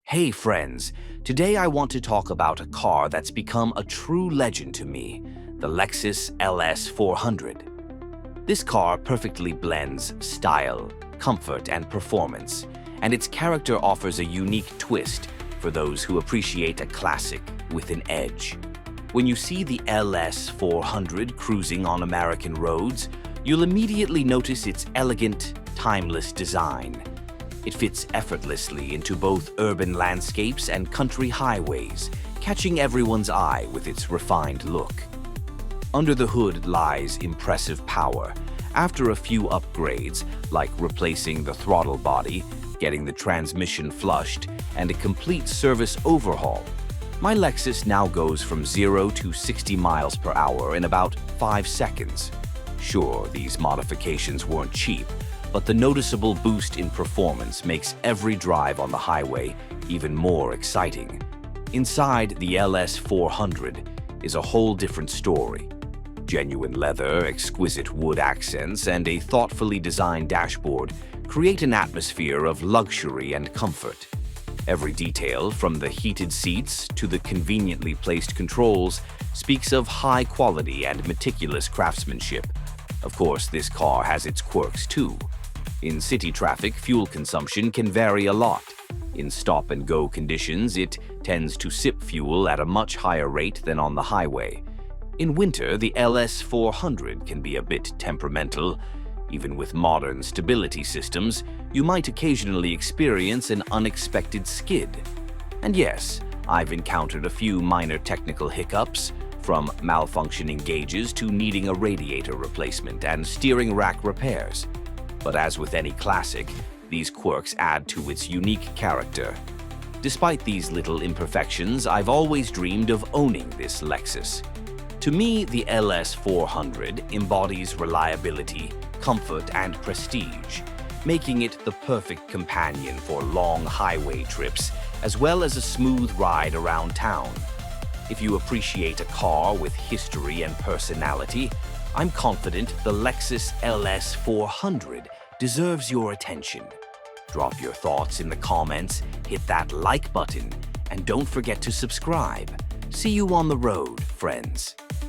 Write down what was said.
Hey friends, today I want to talk about a car that's become a true legend to me, the Lexus LS400. This car perfectly blends style, comfort, and performance, and its character offers a unique twist for those who appreciate a classic with an edge. When you see the LS400 cruising on American roads, you'll immediately notice its elegant, timeless design. It fits effortlessly into both urban landscapes and country highways, catching everyone's eye with its refined look. Under the hood lies impressive power. After a few upgrades, like replacing the throttle body, getting the transmission flushed, and a complete service overhaul, my Lexus now goes from 0 to 60 miles per hour in about 5 seconds. Sure, these modifications weren't cheap, but the noticeable boost in performance makes every drive on the highway even more exciting. Inside the LS400 is a whole different story. Genuine leather, exquisite wood accents, and a thoughtfully designed dashboard create an atmosphere of luxury and comfort. Every detail, from the heated seats to the conveniently placed controls, speaks of high quality and meticulous craftsmanship. Of course, this car has its quirks too. In city traffic, fuel consumption can vary a lot. In stop-and-go conditions, it tends to sip fuel at a much higher rate than on the highway. In winter, the LS400 can be a bit temperamental. Even with modern stability systems, you might occasionally experience an unexpected skid. And yes, I've encountered a few minor technical hiccups, from malfunctioning gauges to needing a radiator replacement and steering rack repairs. But as with any classic, these quirks add to its unique character. Despite these little imperfections, I've always dreamed of owning this Lexus. To me, the LS400 embodies reliability, comfort, and prestige, making it the perfect companion for long highway trips, as well as a smooth ride around town. If you appreciate a car with history and personality, I'm confident the Lexus LS400 deserves your attention. Drop your thoughts in the comments, hit that like button, and don't forget to subscribe. See you on the road, friends.